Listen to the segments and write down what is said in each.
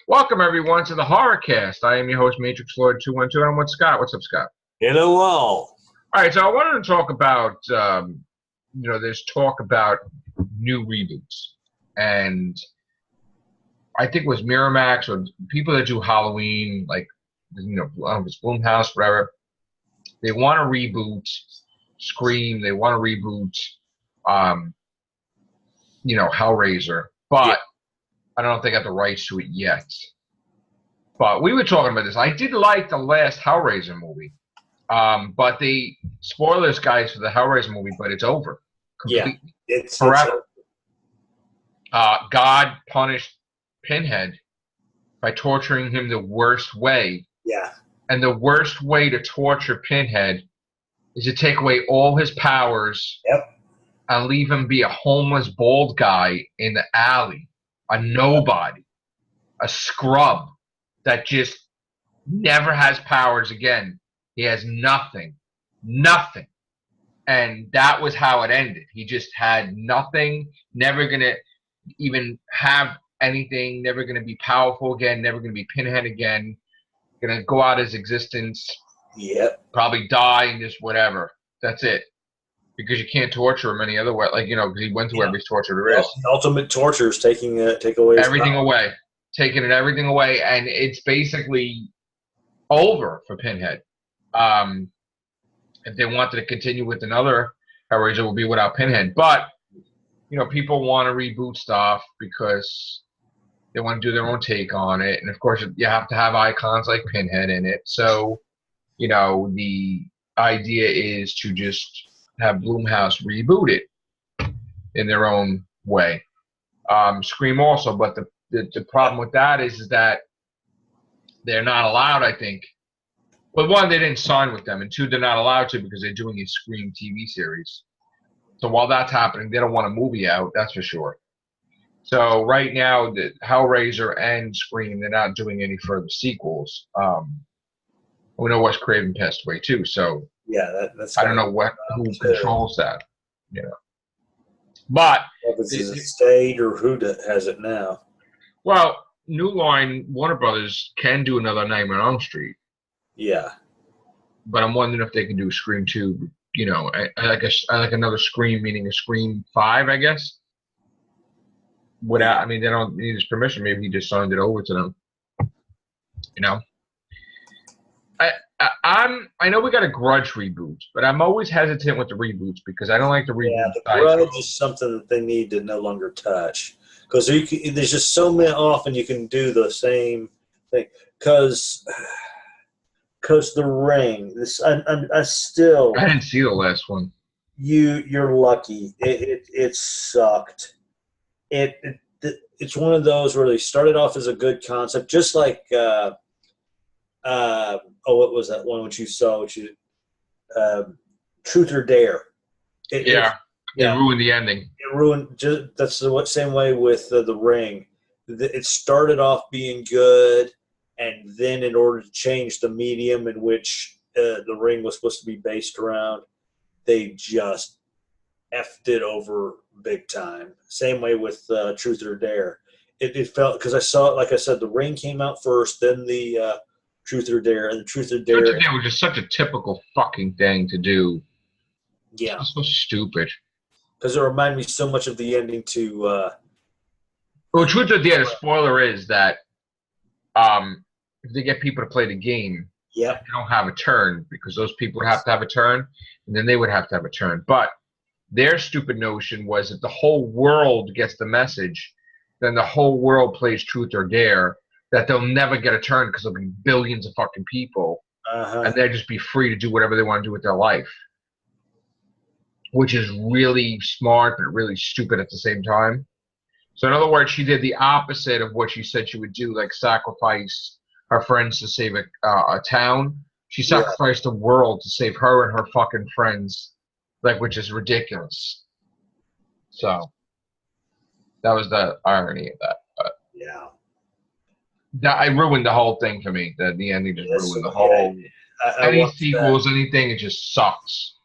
Welcome, everyone, to the Horrorcast. I am your host, Matrixlord212, and I'm with Scott. What's up, Scott? Hello, all. All right, so I wanted to talk about, there's talk about new reboots. And I think it was Miramax or people that do Halloween, like, it's Blumhouse, whatever. They want to reboot Scream. They want to reboot, Hellraiser. But Yeah. I don't know if they got the rights to it yet. But we were talking about this. I did like the last Hellraiser movie. But the spoilers, guys, for the Hellraiser movie, but it's over. Completely. Yeah. It's forever. God punished Pinhead by torturing him the worst way. Yeah. And the worst way to torture Pinhead is to take away all his powers. Yep. And leave him be a homeless bald guy in the alley. A nobody, a scrub that just never has powers again. He has nothing. And that was how it ended. He just had nothing, never going to even have anything, never going to be powerful again, never going to be Pinhead again, going to go out of his existence, probably die and just whatever. That's it. Because you can't torture him any other way. Like, because he went through every torture there is. The ultimate torture is take away everything away. Taking everything away, and it's basically over for Pinhead. If they wanted to continue with another Hellraiser, it would be without Pinhead. But, people want to reboot stuff because they want to do their own take on it. And, of course, you have to have icons like Pinhead in it. So, the idea is to just have Blumhouse reboot it in their own way. Scream also, but the problem with that is that they're not allowed, I think. Well, one, they didn't sign with them, and two, they're not allowed to because they're doing a Scream TV series. So while that's happening, they don't want a movie out, that's for sure. So right now, the Hellraiser and Scream, they're not doing any further sequels. We know Wes Craven passed away too, so yeah, that's. I don't know who controls that, But if it's a state or who has it now. Well, New Line, Warner Brothers can do another Nightmare on Elm Street. Yeah. But I'm wondering if they can do Scream 2. I like another Scream, meaning a Scream 5, I guess. Without, they don't need his permission. Maybe he just signed it over to them. I know we got a Grudge reboot, but I'm always hesitant with the reboots because I don't like the reboot. Yeah, the Grudge is something that they need to no longer touch because there's just so many often you can do the same thing because the Ring. I didn't see the last one. You're lucky. It sucked. It's one of those where they started off as a good concept, just like. What was that one which you saw? Truth or Dare. It ruined the ending. It ruined. That's the same way with the Ring. It started off being good, and then in order to change the medium in which the Ring was supposed to be based around, they just effed it over big time. Same way with Truth or Dare. It felt because I saw it. Like I said, the Ring came out first, then the Truth or Dare, and the Truth or Dare. Truth or Dare was just such a typical fucking thing to do. Yeah. It's so stupid. Because it reminded me so much of the ending to. Well, Truth or Dare, the spoiler is that if they get people to play the game, they don't have a turn because those people would have to have a turn, and then they would have to have a turn. But their stupid notion was that the whole world gets the message, then the whole world plays Truth or Dare. That they'll never get a turn because there'll be billions of fucking people, and they'll just be free to do whatever they want to do with their life, which is really smart but really stupid at the same time. So in other words, she did the opposite of what she said she would do, like sacrifice her friends to save a town. She sacrificed the world to save her and her fucking friends, which is ridiculous. So that was the irony of that. But yeah. I ruined the whole thing for me. The ending just ruined the whole. Any sequels, anything, it just sucks.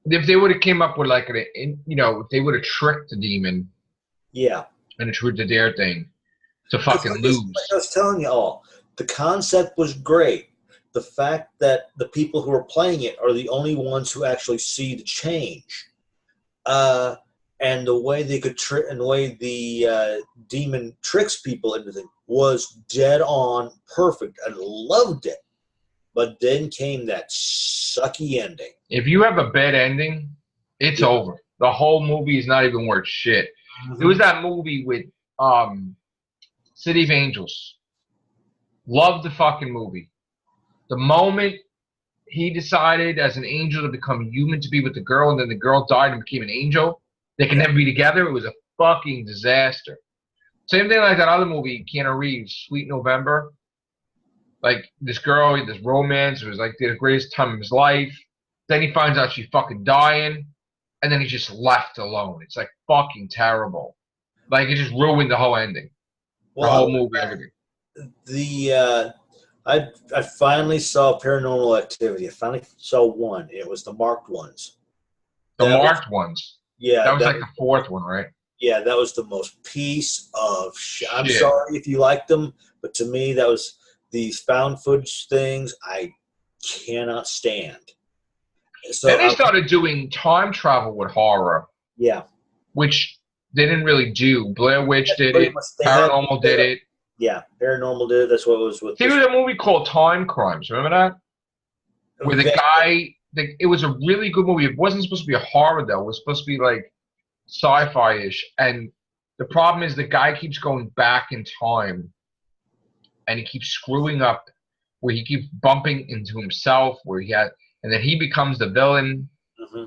If they would have came up with if they would have tricked the demon, and the Truth or Dare thing, to fucking lose. Like I was telling you all, the concept was great. The fact that the people who are playing it are the only ones who actually see the change, and the way they could and the way the demon tricks people into things was dead on perfect. I loved it. But then came that sucky ending. If you have a bad ending, it's over. The whole movie is not even worth shit. Mm-hmm. It was that movie with City of Angels. Loved the fucking movie. The moment he decided as an angel to become human to be with the girl, and then the girl died and became an angel, they can never be together. It was a fucking disaster. Same thing like that other movie, Keanu Reeves, Sweet November. Like this girl, this romance, it was like the greatest time of his life. Then he finds out she's fucking dying, and then he's just left alone. It's like fucking terrible. Like it just ruined the whole ending, the whole movie, everything. I finally saw Paranormal Activity. I finally saw one. It was the marked ones. The marked ones. Yeah, that was like the fourth one, right? Yeah, that was the most piece of shit. I'm sorry if you liked them, but to me, that was these found footage things I cannot stand. So then they started doing time travel with horror. Yeah. Which they didn't really do. Blair Witch did it. Paranormal did it. Yeah, Paranormal did it. That's what it was with. There was a movie called Time Crimes. Remember that? Where the guy, it was a really good movie. It wasn't supposed to be a horror, though. It was supposed to be like sci-fi-ish. And the problem is the guy keeps going back in time. And he keeps screwing up, where he keeps bumping into himself, and then he becomes the villain,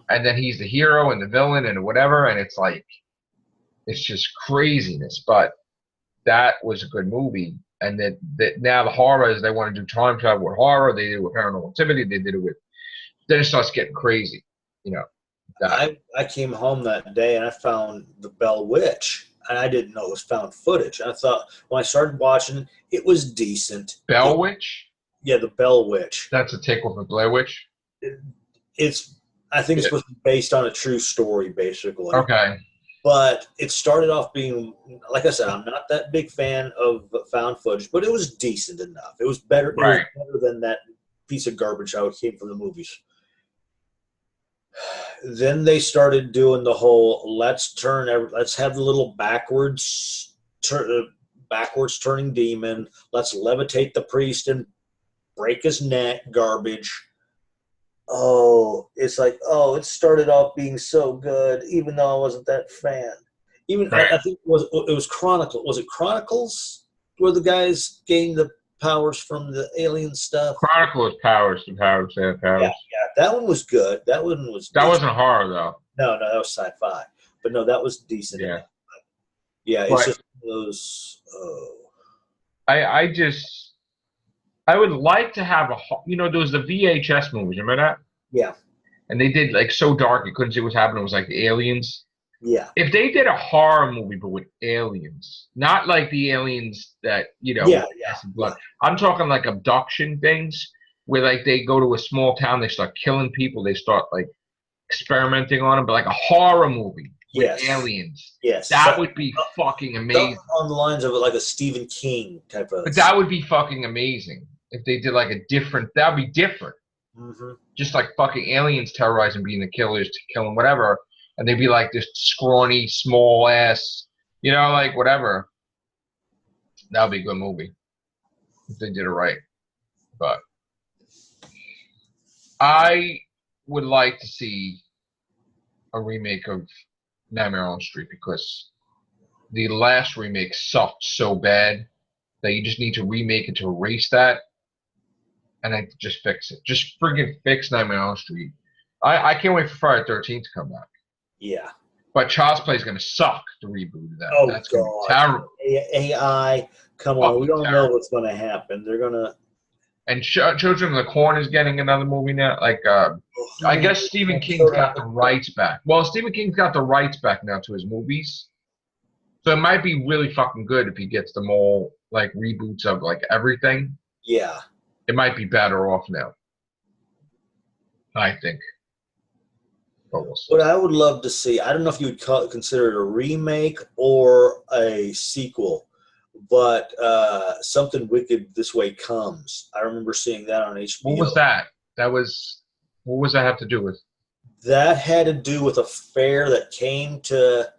and then he's the hero and the villain and whatever, and it's like, it's just craziness. But that was a good movie, and that now the horror is they want to do time travel with horror. They did it with Paranormal Activity. They did it with. Then it starts getting crazy, you know. I came home that day and I found the Bell Witch. And I didn't know it was found footage. I thought when I started watching it was decent. Bell Witch? Yeah, the Bell Witch. That's a takeoff of Blair Witch? I think it's supposed to be based on a true story, basically. Okay. But it started off being, like I said, I'm not that big fan of found footage, but it was decent enough. It was better, right. It was better than that piece of garbage how it came from the movies. Then they started doing the whole let's have the little backwards turning demon. Let's levitate the priest and break his neck garbage. Oh, it's like, it started off being so good, even though I wasn't that fan. Even right. I think it was Chronicle. Was it Chronicles where the guys gained the powers from the alien stuff? Chronicle is powers. Yeah, that one was good. That one was. That wasn't horror though. No, that was sci-fi. But no, that was decent. Yeah. Yeah, it's just those. I would like to have there was the VHS movies. Remember that? Yeah. And they did like so dark you couldn't see what's happening. It was like the aliens. Yeah. If they did a horror movie but with aliens, not like the aliens that blood. I'm talking like abduction things where like they go to a small town, they start killing people, they start like experimenting on them, but like a horror movie with aliens. Yes. That would be fucking amazing. On the lines of like a Stephen King type of. But that would be fucking amazing if they did like a different. That would be different. Mm-hmm. Just like fucking aliens terrorizing, being the killers to kill them, whatever. And they'd be like this scrawny, small ass, like whatever. That would be a good movie if they did it right. But I would like to see a remake of Nightmare on Elm Street because the last remake sucked so bad that you just need to remake it to erase that. And I just fix it. Just friggin' fix Nightmare on Elm Street. I can't wait for Friday the 13th to come back. Yeah. But Child's Play is going to suck, the reboot of that. Oh, that's God. Gonna be terrible. AI, come on. We don't know what's going to happen. They're going to. And Children of the Corn is getting another movie now. Like, I guess Stephen King's got the rights back. Well, Stephen King's got the rights back now to his movies. So it might be really fucking good if he gets them all, like, reboots of, like, everything. Yeah. It might be better off now. I think. What I would love to see, I don't know if you would consider it a remake or a sequel, But Something Wicked This Way Comes. I remember seeing that on HBO. What was that? What was that have to do with? That had to do with a fair that came to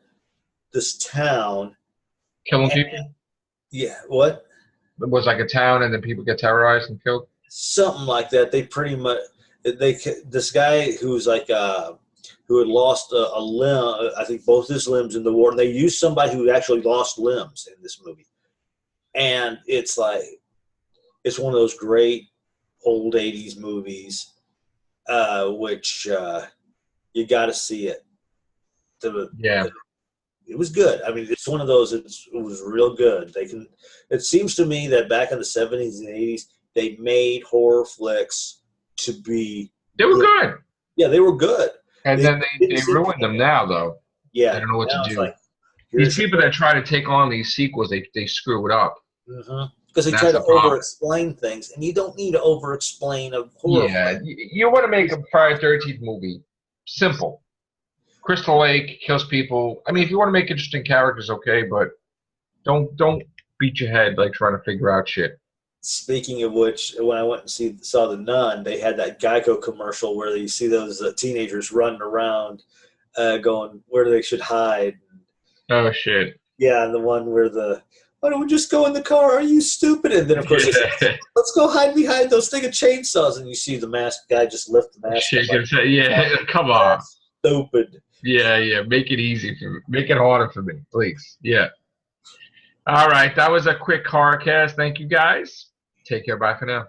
this town. Killing people? Yeah, what? It was like a town, and then people get terrorized and killed? Something like that. They pretty much, this guy who's like, who had lost a limb, I think both his limbs in the war, and they used somebody who actually lost limbs in this movie. And it's like, it's one of those great old 80s movies, which you got to see it. It was good. I mean, it's one of those, it was real good. It seems to me that back in the 70s and 80s, they made horror flicks to be. They were good. Yeah, they were good. And then they ruined them now, though. Yeah. They don't know what to do. Like, these people that try to take on these sequels, they screw it up. Because they try to over-explain things, and you don't need to over-explain a horror film. You want to make a Friday the 13th movie. Simple. Crystal Lake kills people. I mean, if you want to make interesting characters, okay, but don't beat your head like trying to figure out shit. Speaking of which, when I went and saw The Nun, they had that Geico commercial where you see those teenagers running around going where they should hide. Oh, shit. Yeah, and the one where why don't we just go in the car? Are you stupid? And then, of course, they say, let's go hide behind those thing of chainsaws. And you see the masked guy just lift the mask. Yeah, come on. Stupid. Yeah. Make it easy for me. Make it harder for me, please. Yeah. All right. That was a quick horror cast. Thank you, guys. Take care. Bye for now.